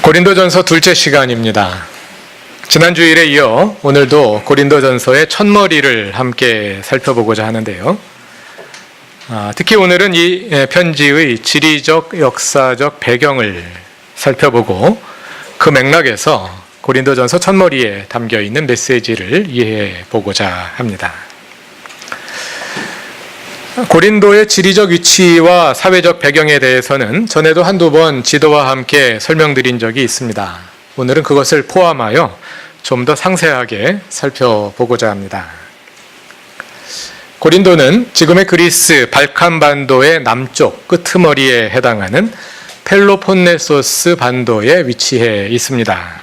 고린도전서 둘째 시간입니다. 지난 주일에 이어 오늘도 고린도전서의 첫머리를 함께 살펴보고자 하는데요. 특히 오늘은 이 편지의 지리적, 역사적 배경을 살펴보고 그 맥락에서 고린도전서 첫머리에 담겨있는 메시지를 이해해 보고자 합니다. 고린도의 지리적 위치와 사회적 배경에 대해서는 전에도 한두 번 지도와 함께 설명드린 적이 있습니다. 오늘은 그것을 포함하여 좀 더 상세하게 살펴보고자 합니다. 고린도는 지금의 그리스 발칸 반도의 남쪽 끄트머리에 해당하는 펠로폰네소스 반도에 위치해 있습니다.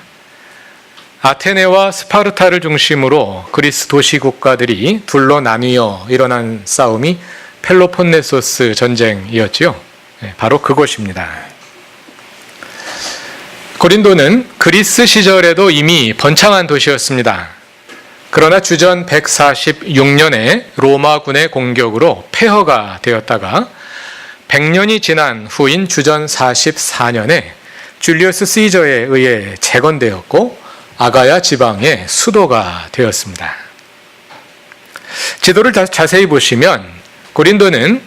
아테네와 스파르타를 중심으로 그리스 도시 국가들이 둘로 나뉘어 일어난 싸움이 펠로폰네소스 전쟁이었지요. 바로 그곳입니다. 고린도는 그리스 시절에도 이미 번창한 도시였습니다. 그러나 주전 146년에 로마군의 공격으로 폐허가 되었다가 100년이 지난 후인 주전 44년에 줄리어스 시저에 의해 재건되었고 아가야 지방의 수도가 되었습니다. 지도를 자세히 보시면 고린도는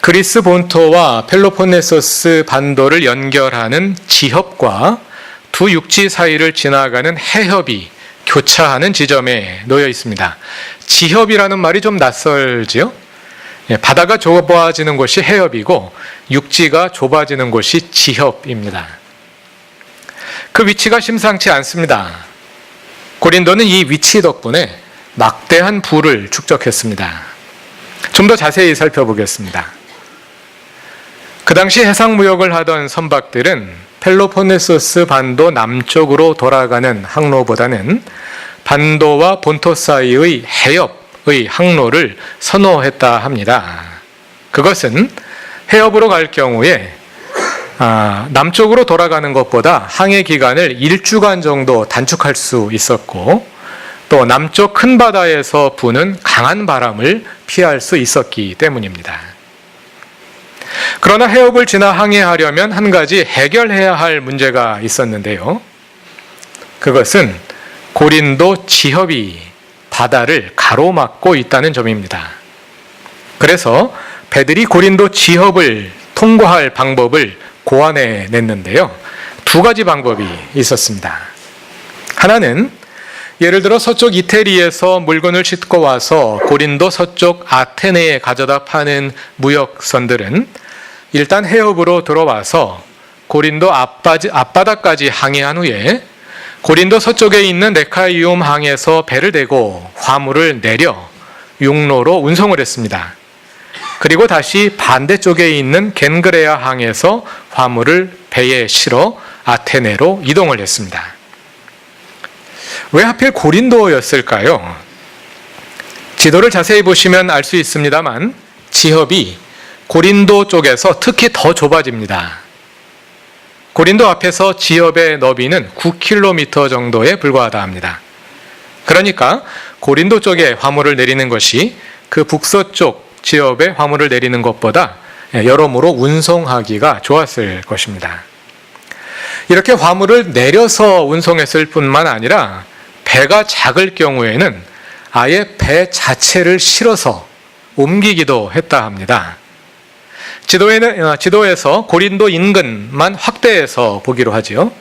그리스 본토와 펠로폰네소스 반도를 연결하는 지협과 두 육지 사이를 지나가는 해협이 교차하는 지점에 놓여 있습니다. 지협이라는 말이 좀 낯설지요? 바다가 좁아지는 곳이 해협이고 육지가 좁아지는 곳이 지협입니다. 그 위치가 심상치 않습니다. 고린도는 이 위치 덕분에 막대한 부를 축적했습니다. 좀 더 자세히 살펴보겠습니다. 그 당시 해상무역을 하던 선박들은 펠로폰네소스 반도 남쪽으로 돌아가는 항로보다는 반도와 본토 사이의 해협의 항로를 선호했다 합니다. 그것은 해협으로 갈 경우에 남쪽으로 돌아가는 것보다 항해 기간을 1주간 정도 단축할 수 있었고 또 남쪽 큰 바다에서 부는 강한 바람을 피할 수 있었기 때문입니다. 그러나 해협을 지나 항해하려면 한 가지 해결해야 할 문제가 있었는데요. 그것은 고린도 지협이 바다를 가로막고 있다는 점입니다. 그래서 배들이 고린도 지협을 통과할 방법을 고안해 냈는데요. 두 가지 방법이 있었습니다. 하나는 예를 들어 서쪽 이태리에서 물건을 싣고 와서 고린도 서쪽 아테네에 가져다 파는 무역선들은 일단 해협으로 들어와서 고린도 앞바다까지 항해한 후에 고린도 서쪽에 있는 레카이움 항에서 배를 대고 화물을 내려 육로로 운송을 했습니다. 그리고 다시 반대쪽에 있는 겐그레아 항에서 화물을 배에 실어 아테네로 이동을 했습니다. 왜 하필 고린도였을까요? 지도를 자세히 보시면 알 수 있습니다만 지협이 고린도 쪽에서 특히 더 좁아집니다. 고린도 앞에서 지협의 너비는 9km 정도에 불과하다 합니다. 그러니까 고린도 쪽에 화물을 내리는 것이 그 북서쪽 지협에 화물을 내리는 것보다 여러모로 운송하기가 좋았을 것입니다. 이렇게 화물을 내려서 운송했을 뿐만 아니라 배가 작을 경우에는 아예 배 자체를 실어서 옮기기도 했다 합니다. 지도에서 고린도 인근만 확대해서 보기로 하지요.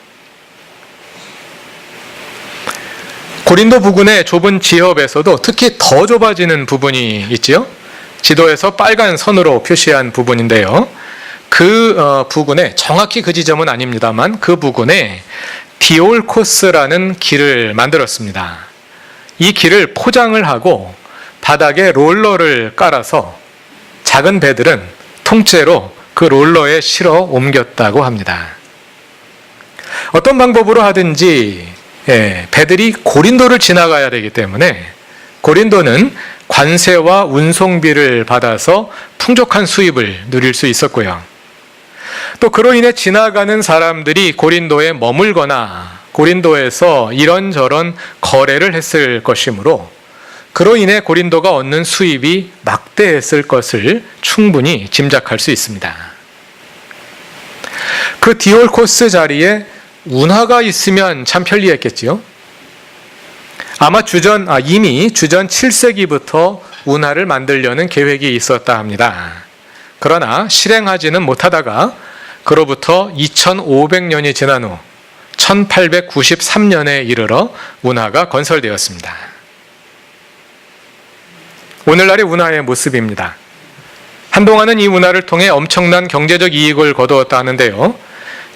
고린도 부근의 좁은 지협에서도 특히 더 좁아지는 부분이 있지요. 지도에서 빨간 선으로 표시한 부분인데요. 그 부근에, 정확히 그 지점은 아닙니다만 그 부근에 디올코스라는 길을 만들었습니다. 이 길을 포장을 하고 바닥에 롤러를 깔아서 작은 배들은 통째로 그 롤러에 실어 옮겼다고 합니다. 어떤 방법으로 하든지 배들이 고린도를 지나가야 되기 때문에 고린도는 관세와 운송비를 받아서 풍족한 수입을 누릴 수 있었고요. 또 그로 인해 지나가는 사람들이 고린도에 머물거나 고린도에서 이런저런 거래를 했을 것이므로 그로 인해 고린도가 얻는 수입이 막대했을 것을 충분히 짐작할 수 있습니다. 그 디올코스 자리에 운하가 있으면 참 편리했겠지요. 아마 이미 주전 7세기부터 운하를 만들려는 계획이 있었다 합니다. 그러나 실행하지는 못하다가 그로부터 2500년이 지난 후 1893년에 이르러 운하가 건설되었습니다. 오늘날의 운하의 모습입니다. 한동안은 이 운하를 통해 엄청난 경제적 이익을 거두었다 하는데요.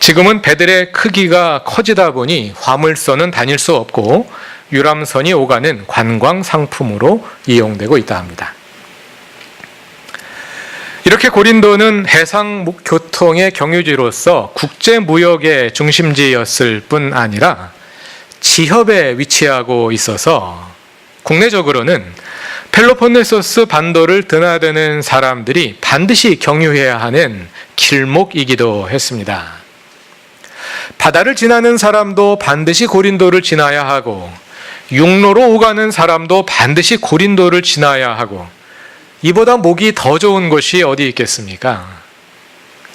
지금은 배들의 크기가 커지다 보니 화물선은 다닐 수 없고 유람선이 오가는 관광 상품으로 이용되고 있다 합니다. 이렇게 고린도는 해상 교통의 경유지로서 국제 무역의 중심지였을 뿐 아니라 지협에 위치하고 있어서 국내적으로는 펠로폰네소스 반도를 드나드는 사람들이 반드시 경유해야 하는 길목이기도 했습니다. 바다를 지나는 사람도 반드시 고린도를 지나야 하고 육로로 오가는 사람도 반드시 고린도를 지나야 하고 이보다 목이 더 좋은 곳이 어디 있겠습니까?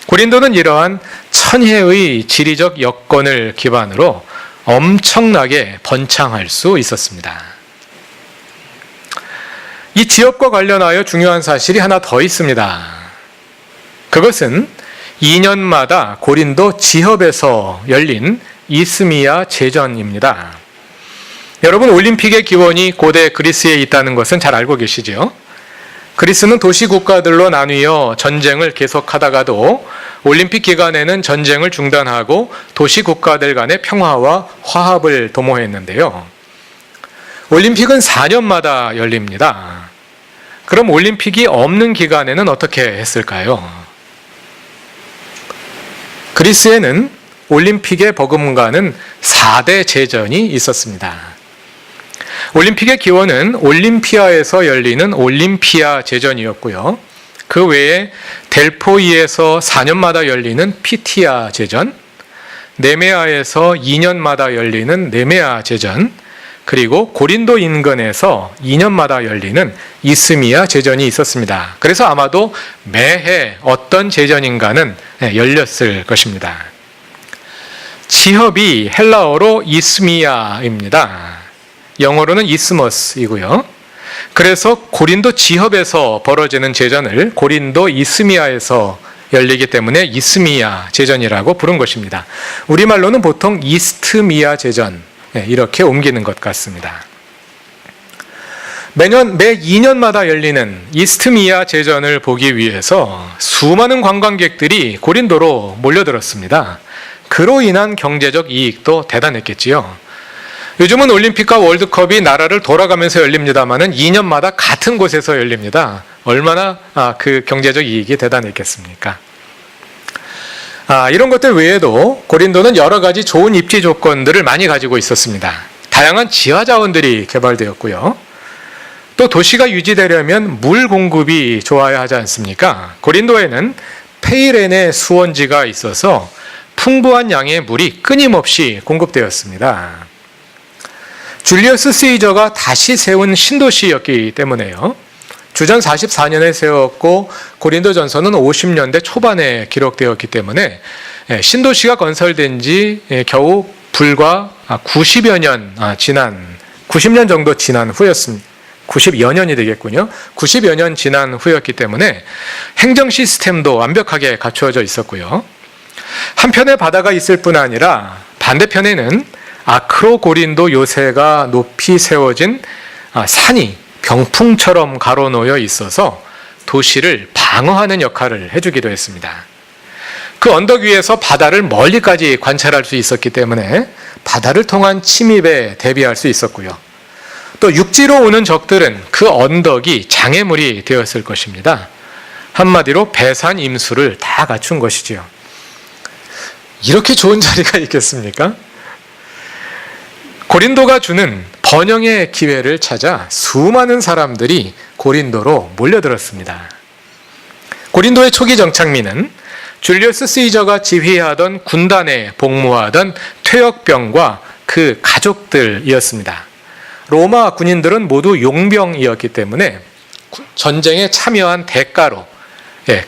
고린도는 이러한 천혜의 지리적 여건을 기반으로 엄청나게 번창할 수 있었습니다. 이 지역과 관련하여 중요한 사실이 하나 더 있습니다. 그것은 2년마다 고린도 지협에서 열린 이스미야 제전입니다. 여러분, 올림픽의 기원이 고대 그리스에 있다는 것은 잘 알고 계시죠? 그리스는 도시 국가들로 나뉘어 전쟁을 계속하다가도 올림픽 기간에는 전쟁을 중단하고 도시 국가들 간의 평화와 화합을 도모했는데요. 올림픽은 4년마다 열립니다. 그럼 올림픽이 없는 기간에는 어떻게 했을까요? 그리스에는 올림픽에 버금가는 4대 제전이 있었습니다. 올림픽의 기원은 올림피아에서 열리는 올림피아 제전이었고요. 그 외에 델포이에서 4년마다 열리는 피티아 제전, 네메아에서 2년마다 열리는 네메아 제전, 그리고 고린도 인근에서 2년마다 열리는 이스미야 제전이 있었습니다. 그래서 아마도 매해 어떤 제전인가는 열렸을 것입니다. 지협이 헬라어로 이스미야입니다. 영어로는 이스머스이고요. 그래서 고린도 지협에서 벌어지는 제전을 고린도 이스미야에서 열리기 때문에 이스미야 제전이라고 부른 것입니다. 우리말로는 보통 이스트미야 제전 이렇게 옮기는 것 같습니다. 매 2년마다 열리는 이스트미야 제전을 보기 위해서 수많은 관광객들이 고린도로 몰려들었습니다. 그로 인한 경제적 이익도 대단했겠지요. 요즘은 올림픽과 월드컵이 나라를 돌아가면서 열립니다마는 2년마다 같은 곳에서 열립니다. 얼마나 그 경제적 이익이 대단했겠습니까? 이런 것들 외에도 고린도는 여러 가지 좋은 입지 조건들을 많이 가지고 있었습니다. 다양한 지하 자원들이 개발되었고요. 또 도시가 유지되려면 물 공급이 좋아야 하지 않습니까? 고린도에는 페이렌의 수원지가 있어서 풍부한 양의 물이 끊임없이 공급되었습니다. 줄리어스 시저가 다시 세운 신도시였기 때문에요. 주전 44년에 세웠고 고린도 전서는 50년대 초반에 기록되었기 때문에 신도시가 건설된 지 겨우 불과 90여 년 지난 90년 정도 지난 후였습니다. 90여 년이 되겠군요. 90여 년 지난 후였기 때문에 행정 시스템도 완벽하게 갖추어져 있었고요. 한편에 바다가 있을 뿐 아니라 반대편에는 아크로고린도 요새가 높이 세워진 산이 병풍처럼 가로놓여 있어서 도시를 방어하는 역할을 해주기도 했습니다. 그 언덕 위에서 바다를 멀리까지 관찰할 수 있었기 때문에 바다를 통한 침입에 대비할 수 있었고요. 또 육지로 오는 적들은 그 언덕이 장애물이 되었을 것입니다. 한마디로 배산 임수를 다 갖춘 것이지요. 이렇게 좋은 자리가 있겠습니까? 고린도가 주는 번영의 기회를 찾아 수많은 사람들이 고린도로 몰려들었습니다. 고린도의 초기 정착민은 줄리어스 시저가 지휘하던 군단에 복무하던 퇴역병과 그 가족들이었습니다. 로마 군인들은 모두 용병이었기 때문에 전쟁에 참여한 대가로,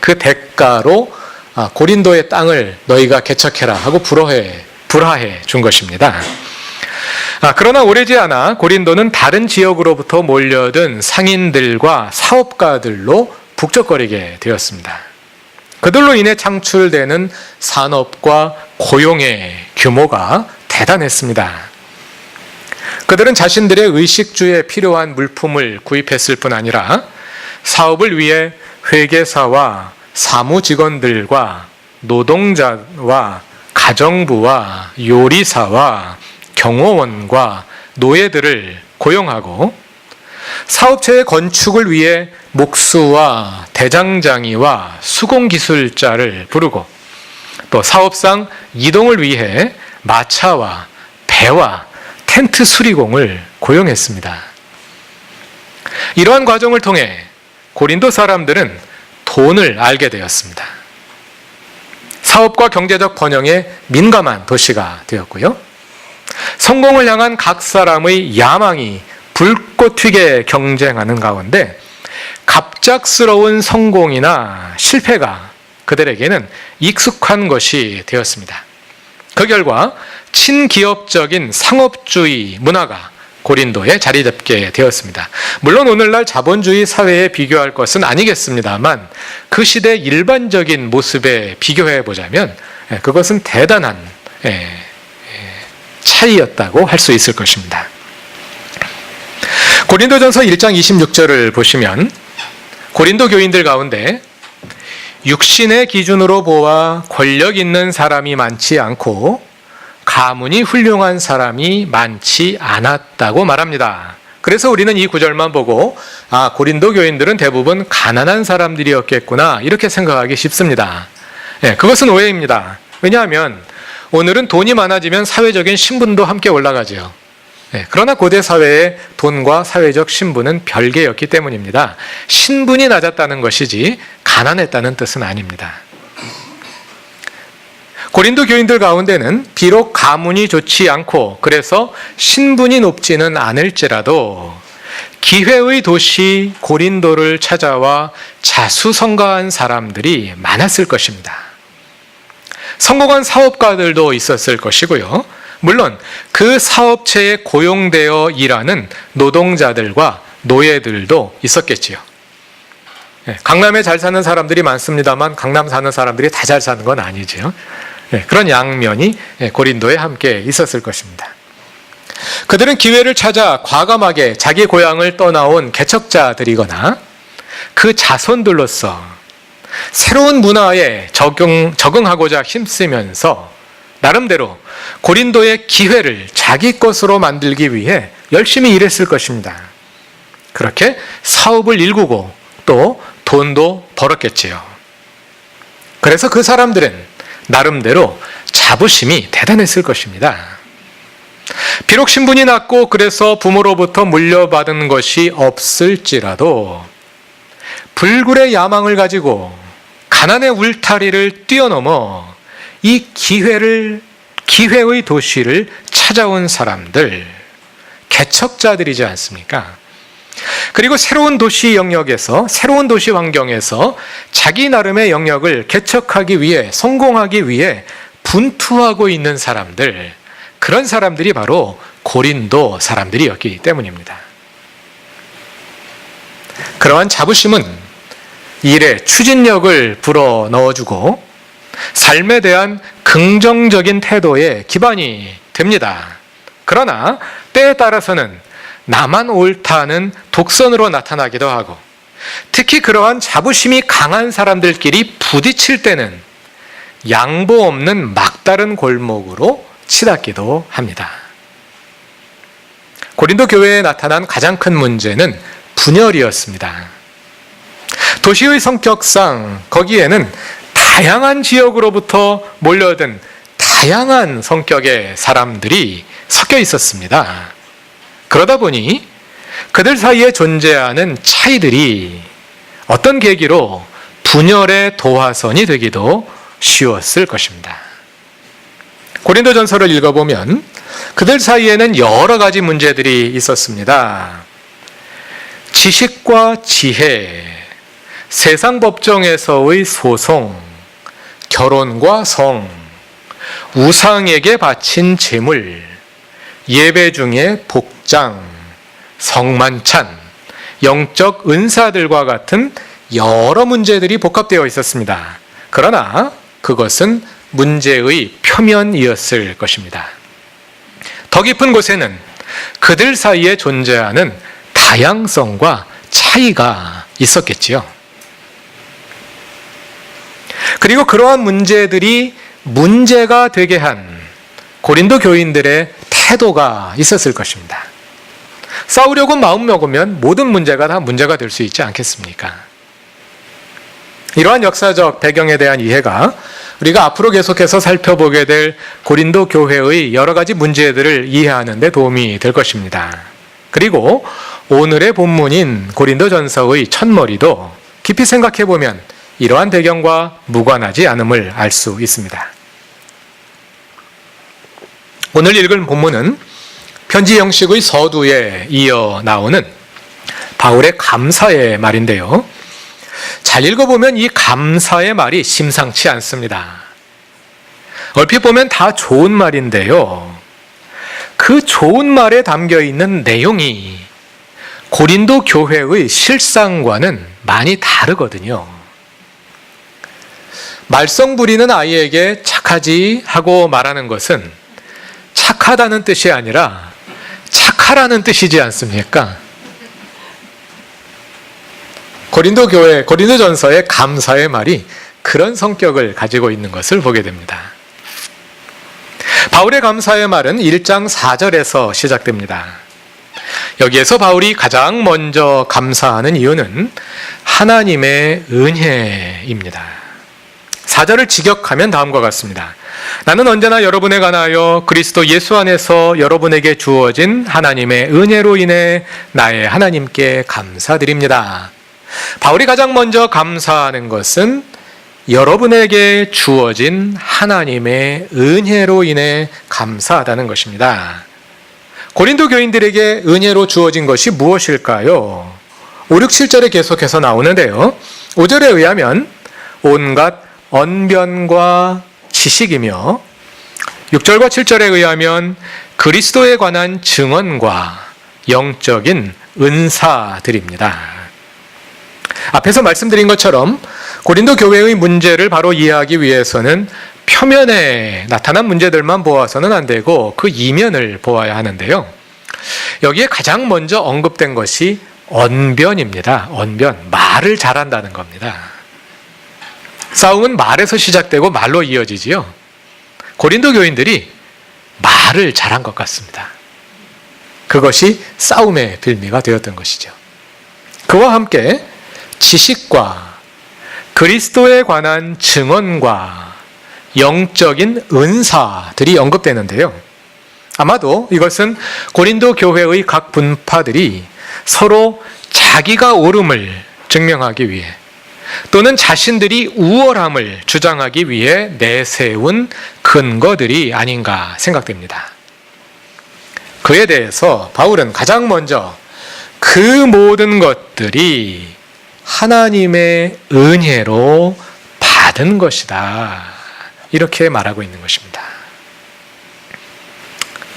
그 대가로 고린도의 땅을 너희가 개척해라 하고 불허해 불화해 준 것입니다. 그러나 오래지 않아 고린도는 다른 지역으로부터 몰려든 상인들과 사업가들로 북적거리게 되었습니다. 그들로 인해 창출되는 산업과 고용의 규모가 대단했습니다. 그들은 자신들의 의식주에 필요한 물품을 구입했을 뿐 아니라 사업을 위해 회계사와 사무직원들과 노동자와 가정부와 요리사와 경호원과 노예들을 고용하고 사업체의 건축을 위해 목수와 대장장이와 수공기술자를 부르고 또 사업상 이동을 위해 마차와 배와 텐트 수리공을 고용했습니다. 이러한 과정을 통해 고린도 사람들은 돈을 알게 되었습니다. 사업과 경제적 번영에 민감한 도시가 되었고요. 성공을 향한 각 사람의 야망이 불꽃 튀게 경쟁하는 가운데 갑작스러운 성공이나 실패가 그들에게는 익숙한 것이 되었습니다. 그 결과 친기업적인 상업주의 문화가 고린도에 자리 잡게 되었습니다. 물론 오늘날 자본주의 사회에 비교할 것은 아니겠습니다만 그 시대 일반적인 모습에 비교해 보자면 그것은 대단한 차이였다고 할 수 있을 것입니다. 고린도전서 1장 26절을 보시면 고린도 교인들 가운데 육신의 기준으로 보아 권력 있는 사람이 많지 않고 가문이 훌륭한 사람이 많지 않았다고 말합니다. 그래서 우리는 이 구절만 보고 고린도 교인들은 대부분 가난한 사람들이었겠구나 이렇게 생각하기 쉽습니다. 그것은 오해입니다. 왜냐하면 오늘은 돈이 많아지면 사회적인 신분도 함께 올라가죠. 그러나 고대 사회의 돈과 사회적 신분은 별개였기 때문입니다. 신분이 낮았다는 것이지 가난했다는 뜻은 아닙니다. 고린도 교인들 가운데는 비록 가문이 좋지 않고 그래서 신분이 높지는 않을지라도 기회의 도시 고린도를 찾아와 자수성가한 사람들이 많았을 것입니다. 성공한 사업가들도 있었을 것이고요. 물론 그 사업체에 고용되어 일하는 노동자들과 노예들도 있었겠지요. 강남에 잘 사는 사람들이 많습니다만 강남 사는 사람들이 다 잘 사는 건 아니지요. 그런 양면이 고린도에 함께 있었을 것입니다. 그들은 기회를 찾아 과감하게 자기 고향을 떠나온 개척자들이거나 그 자손들로서 새로운 문화에 적응하고자 힘쓰면서 나름대로 고린도의 기회를 자기 것으로 만들기 위해 열심히 일했을 것입니다. 그렇게 사업을 일구고 또 돈도 벌었겠지요. 그래서 그 사람들은 나름대로 자부심이 대단했을 것입니다. 비록 신분이 낮고 그래서 부모로부터 물려받은 것이 없을지라도 불굴의 야망을 가지고 가난의 울타리를 뛰어넘어 이 기회의 도시를 찾아온 사람들, 개척자들이지 않습니까? 그리고 새로운 도시 영역에서, 새로운 도시 환경에서 자기 나름의 영역을 개척하기 위해, 성공하기 위해 분투하고 있는 사람들, 그런 사람들이 바로 고린도 사람들이었기 때문입니다. 그러한 자부심은 일에 추진력을 불어 넣어주고 삶에 대한 긍정적인 태도의 기반이 됩니다. 그러나 때에 따라서는 나만 옳다는 독선으로 나타나기도 하고 특히 그러한 자부심이 강한 사람들끼리 부딪힐 때는 양보 없는 막다른 골목으로 치닫기도 합니다. 고린도 교회에 나타난 가장 큰 문제는 분열이었습니다. 도시의 성격상 거기에는 다양한 지역으로부터 몰려든 다양한 성격의 사람들이 섞여 있었습니다. 그러다 보니 그들 사이에 존재하는 차이들이 어떤 계기로 분열의 도화선이 되기도 쉬웠을 것입니다. 고린도전서를 읽어보면 그들 사이에는 여러 가지 문제들이 있었습니다. 지식과 지혜, 세상 법정에서의 소송, 결혼과 성, 우상에게 바친 제물, 예배 중에 복장, 성만찬, 영적 은사들과 같은 여러 문제들이 복합되어 있었습니다. 그러나 그것은 문제의 표면이었을 것입니다. 더 깊은 곳에는 그들 사이에 존재하는 다양성과 차이가 있었겠지요. 그리고 그러한 문제들이 문제가 되게 한 고린도 교인들의 태도가 있었을 것입니다. 싸우려고 마음먹으면 모든 문제가 다 문제가 될 수 있지 않겠습니까? 이러한 역사적 배경에 대한 이해가 우리가 앞으로 계속해서 살펴보게 될 고린도 교회의 여러 가지 문제들을 이해하는 데 도움이 될 것입니다. 그리고 오늘의 본문인 고린도전서의 첫머리도 깊이 생각해 보면 이러한 배경과 무관하지 않음을 알 수 있습니다. 오늘 읽은 본문은 편지 형식의 서두에 이어 나오는 바울의 감사의 말인데요. 잘 읽어보면 이 감사의 말이 심상치 않습니다. 얼핏 보면 다 좋은 말인데요. 그 좋은 말에 담겨 있는 내용이 고린도 교회의 실상과는 많이 다르거든요. 말썽 부리는 아이에게 착하지 하고 말하는 것은 착하다는 뜻이 아니라 착하라는 뜻이지 않습니까? 고린도 교회, 고린도전서의 감사의 말이 그런 성격을 가지고 있는 것을 보게 됩니다. 바울의 감사의 말은 1장 4절에서 시작됩니다. 여기에서 바울이 가장 먼저 감사하는 이유는 하나님의 은혜입니다. 4절을 직역하면 다음과 같습니다. 나는 언제나 여러분에 관하여 그리스도 예수 안에서 여러분에게 주어진 하나님의 은혜로 인해 나의 하나님께 감사드립니다. 바울이 가장 먼저 감사하는 것은 여러분에게 주어진 하나님의 은혜로 인해 감사하다는 것입니다. 고린도 교인들에게 은혜로 주어진 것이 무엇일까요? 5, 6, 7절에 계속해서 나오는데요. 5절에 의하면 온갖 언변과 지식이며 6절과 7절에 의하면 그리스도에 관한 증언과 영적인 은사들입니다. 앞에서 말씀드린 것처럼 고린도 교회의 문제를 바로 이해하기 위해서는 표면에 나타난 문제들만 보아서는 안 되고 그 이면을 보아야 하는데요. 여기에 가장 먼저 언급된 것이 언변입니다. 언변, 말을 잘한다는 겁니다. 싸움은 말에서 시작되고 말로 이어지지요. 고린도 교인들이 말을 잘한 것 같습니다. 그것이 싸움의 빌미가 되었던 것이죠. 그와 함께 지식과 그리스도에 관한 증언과 영적인 은사들이 언급되는데요. 아마도 이것은 고린도 교회의 각 분파들이 서로 자기가 옳음을 증명하기 위해 또는 자신들이 우월함을 주장하기 위해 내세운 근거들이 아닌가 생각됩니다. 그에 대해서 바울은 가장 먼저 그 모든 것들이 하나님의 은혜로 받은 것이다. 이렇게 말하고 있는 것입니다.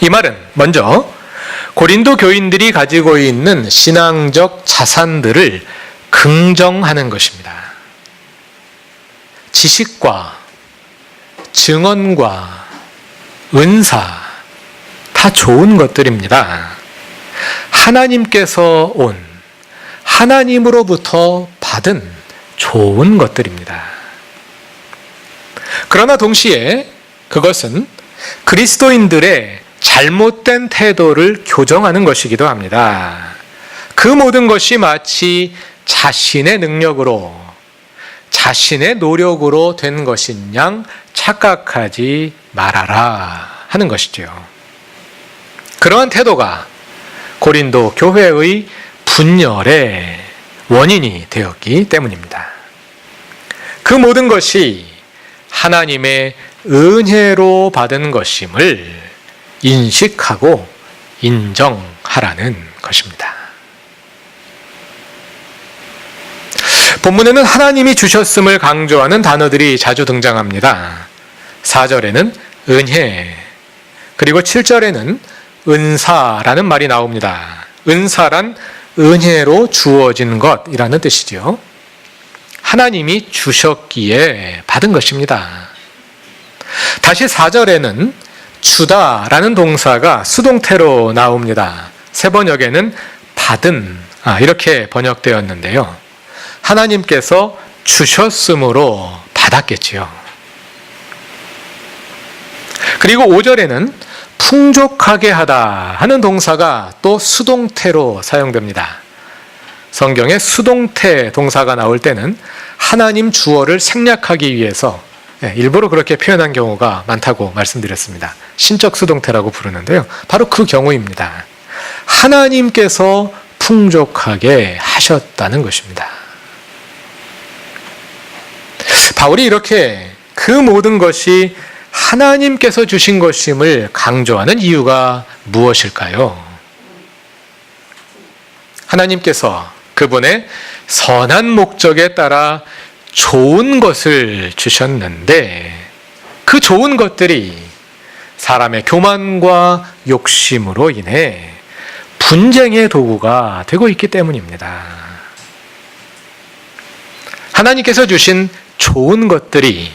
이 말은 먼저 고린도 교인들이 가지고 있는 신앙적 자산들을 긍정하는 것입니다. 지식과 증언과 은사 다 좋은 것들입니다. 하나님께서 온 하나님으로부터 받은 좋은 것들입니다. 그러나 동시에 그것은 그리스도인들의 잘못된 태도를 교정하는 것이기도 합니다. 그 모든 것이 마치 자신의 능력으로 자신의 노력으로 된 것인 양 착각하지 말아라 하는 것이죠. 그러한 태도가 고린도 교회의 분열의 원인이 되었기 때문입니다. 그 모든 것이 하나님의 은혜로 받은 것임을 인식하고 인정하라는 것입니다. 본문에는 하나님이 주셨음을 강조하는 단어들이 자주 등장합니다. 4절에는 은혜, 그리고 7절에는 은사라는 말이 나옵니다. 은사란 은혜로 주어진 것이라는 뜻이죠. 하나님이 주셨기에 받은 것입니다. 다시 4절에는 주다라는 동사가 수동태로 나옵니다. 세 번역에는 받은 이렇게 번역되었는데요. 하나님께서 주셨으므로 받았겠지요. 그리고 5절에는 풍족하게 하다 하는 동사가 또 수동태로 사용됩니다. 성경에 수동태 동사가 나올 때는 하나님 주어를 생략하기 위해서 일부러 그렇게 표현한 경우가 많다고 말씀드렸습니다. 신적 수동태라고 부르는데요. 바로 그 경우입니다. 하나님께서 풍족하게 하셨다는 것입니다. 바울이 이렇게 그 모든 것이 하나님께서 주신 것임을 강조하는 이유가 무엇일까요? 하나님께서 그분의 선한 목적에 따라 좋은 것을 주셨는데 그 좋은 것들이 사람의 교만과 욕심으로 인해 분쟁의 도구가 되고 있기 때문입니다. 하나님께서 주신 좋은 것들이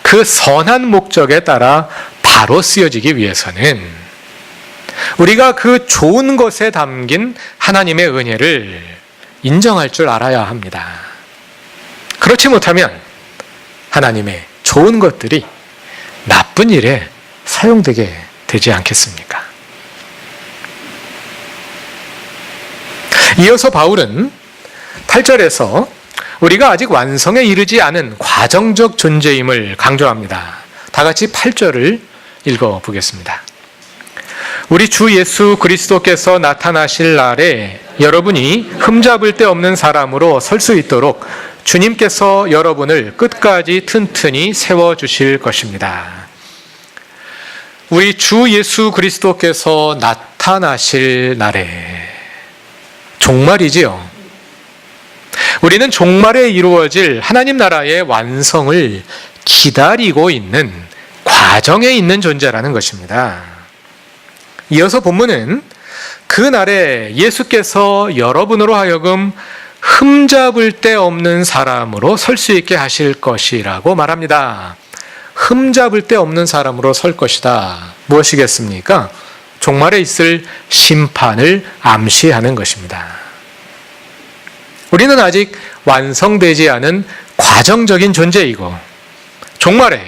그 선한 목적에 따라 바로 쓰여지기 위해서는 우리가 그 좋은 것에 담긴 하나님의 은혜를 인정할 줄 알아야 합니다. 그렇지 못하면 하나님의 좋은 것들이 나쁜 일에 사용되게 되지 않겠습니까? 이어서 바울은 8절에서 우리가 아직 완성에 이르지 않은 과정적 존재임을 강조합니다. 다 같이 8절을 읽어보겠습니다. 우리 주 예수 그리스도께서 나타나실 날에 여러분이 흠잡을 데 없는 사람으로 설 수 있도록 주님께서 여러분을 끝까지 튼튼히 세워주실 것입니다. 우리 주 예수 그리스도께서 나타나실 날에 종말이지요. 우리는 종말에 이루어질 하나님 나라의 완성을 기다리고 있는 과정에 있는 존재라는 것입니다. 이어서 본문은 그 날에 예수께서 여러분으로 하여금 흠잡을 데 없는 사람으로 설 수 있게 하실 것이라고 말합니다. 흠잡을 데 없는 사람으로 설 것이다. 무엇이겠습니까? 종말에 있을 심판을 암시하는 것입니다. 우리는 아직 완성되지 않은 과정적인 존재이고 종말에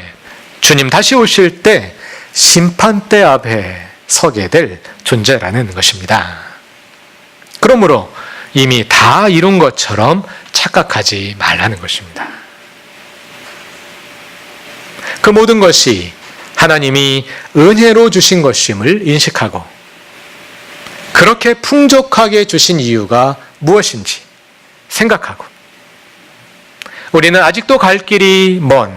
주님 다시 오실 때 심판대 앞에 서게 될 존재라는 것입니다. 그러므로 이미 다 이룬 것처럼 착각하지 말라는 것입니다. 그 모든 것이 하나님이 은혜로 주신 것임을 인식하고 그렇게 풍족하게 주신 이유가 무엇인지 생각하고 우리는 아직도 갈 길이 먼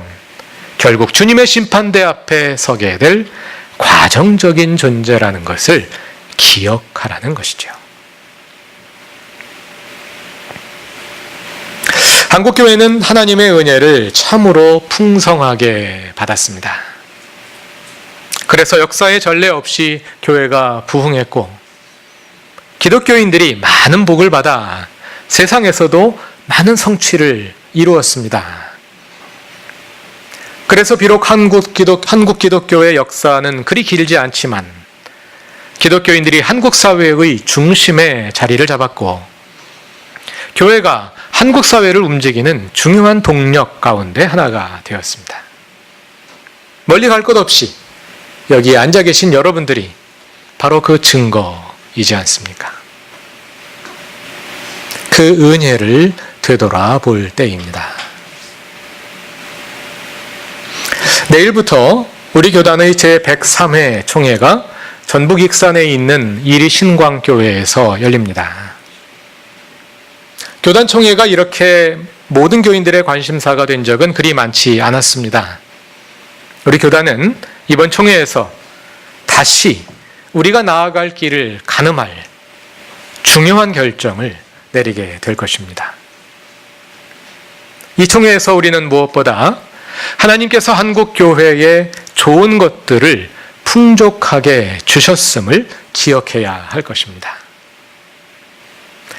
결국 주님의 심판대 앞에 서게 될 과정적인 존재라는 것을 기억하라는 것이죠. 한국교회는 하나님의 은혜를 참으로 풍성하게 받았습니다. 그래서 역사의 전례 없이 교회가 부흥했고 기독교인들이 많은 복을 받아 세상에서도 많은 성취를 이루었습니다. 그래서 비록 한국 기독교의 역사는 그리 길지 않지만 기독교인들이 한국 사회의 중심에 자리를 잡았고 교회가 한국 사회를 움직이는 중요한 동력 가운데 하나가 되었습니다. 멀리 갈 것 없이 여기 앉아 계신 여러분들이 바로 그 증거이지 않습니까? 그 은혜를 되돌아볼 때입니다. 내일부터 우리 교단의 제103회 총회가 전북 익산에 있는 이리신광교회에서 열립니다. 교단 총회가 이렇게 모든 교인들의 관심사가 된 적은 그리 많지 않았습니다. 우리 교단은 이번 총회에서 다시 우리가 나아갈 길을 가늠할 중요한 결정을 내리게 될 것입니다. 이 총회에서 우리는 무엇보다 하나님께서 한국 교회에 좋은 것들을 풍족하게 주셨음을 기억해야 할 것입니다.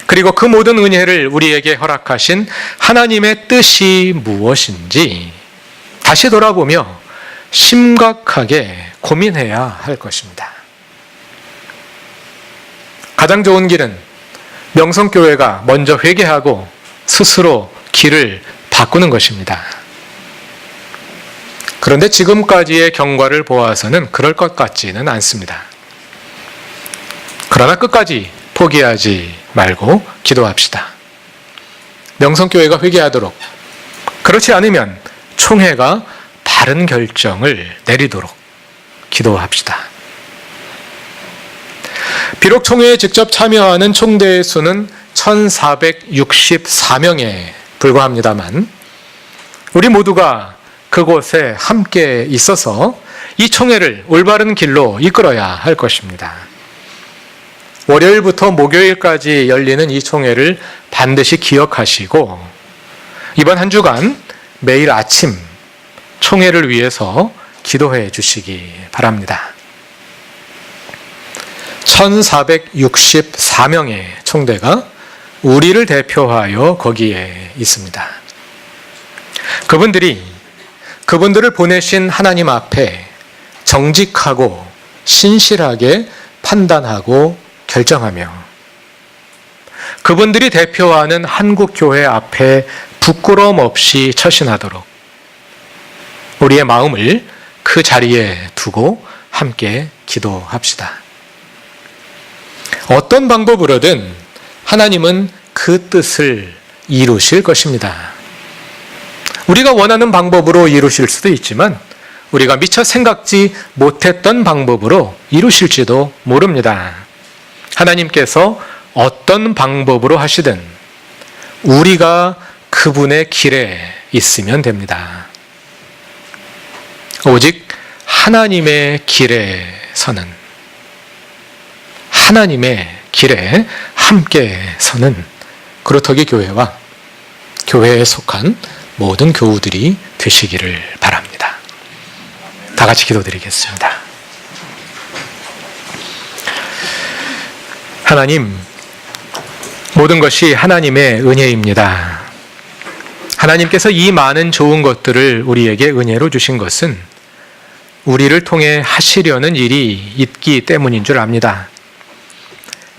그리고 그 모든 은혜를 우리에게 허락하신 하나님의 뜻이 무엇인지 다시 돌아보며 심각하게 고민해야 할 것입니다. 가장 좋은 길은 명성교회가 먼저 회개하고 스스로 길을 바꾸는 것입니다. 그런데 지금까지의 경과를 보아서는 그럴 것 같지는 않습니다. 그러나 끝까지 포기하지 말고 기도합시다. 명성교회가 회개하도록, 그렇지 않으면 총회가 바른 결정을 내리도록 기도합시다. 비록 총회에 직접 참여하는 총대의 수는 1464명에 불과합니다만 우리 모두가 그곳에 함께 있어서 이 총회를 올바른 길로 이끌어야 할 것입니다. 월요일부터 목요일까지 열리는 이 총회를 반드시 기억하시고 이번 한 주간 매일 아침 총회를 위해서 기도해 주시기 바랍니다. 1464명의 총대가 우리를 대표하여 거기에 있습니다. 그분들을 보내신 하나님 앞에 정직하고 신실하게 판단하고 결정하며 그분들이 대표하는 한국교회 앞에 부끄러움 없이 처신하도록 우리의 마음을 그 자리에 두고 함께 기도합시다. 어떤 방법으로든 하나님은 그 뜻을 이루실 것입니다. 우리가 원하는 방법으로 이루실 수도 있지만 우리가 미처 생각지 못했던 방법으로 이루실지도 모릅니다. 하나님께서 어떤 방법으로 하시든 우리가 그분의 길에 있으면 됩니다. 오직 하나님의 길에 서는, 하나님의 길에 함께 서는 그루터기 교회와 교회에 속한 모든 교우들이 되시기를 바랍니다. 다 같이 기도드리겠습니다. 하나님, 모든 것이 하나님의 은혜입니다. 하나님께서 이 많은 좋은 것들을 우리에게 은혜로 주신 것은 우리를 통해 하시려는 일이 있기 때문인 줄 압니다.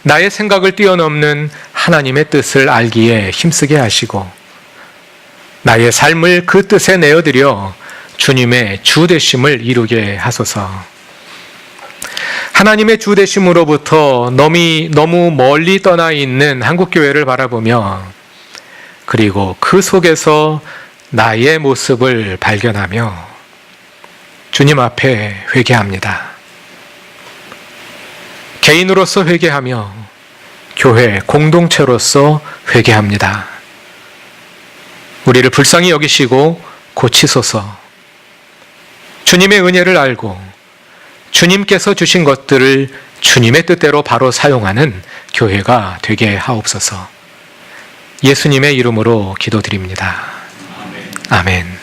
나의 생각을 뛰어넘는 하나님의 뜻을 알기에 힘쓰게 하시고 나의 삶을 그 뜻에 내어드려 주님의 주되심을 이루게 하소서. 하나님의 주되심으로부터 너무 멀리 떠나 있는 한국교회를 바라보며 그리고 그 속에서 나의 모습을 발견하며 주님 앞에 회개합니다. 개인으로서 회개하며 교회 공동체로서 회개합니다. 우리를 불쌍히 여기시고 고치소서. 주님의 은혜를 알고 주님께서 주신 것들을 주님의 뜻대로 바로 사용하는 교회가 되게 하옵소서. 예수님의 이름으로 기도드립니다. 아멘.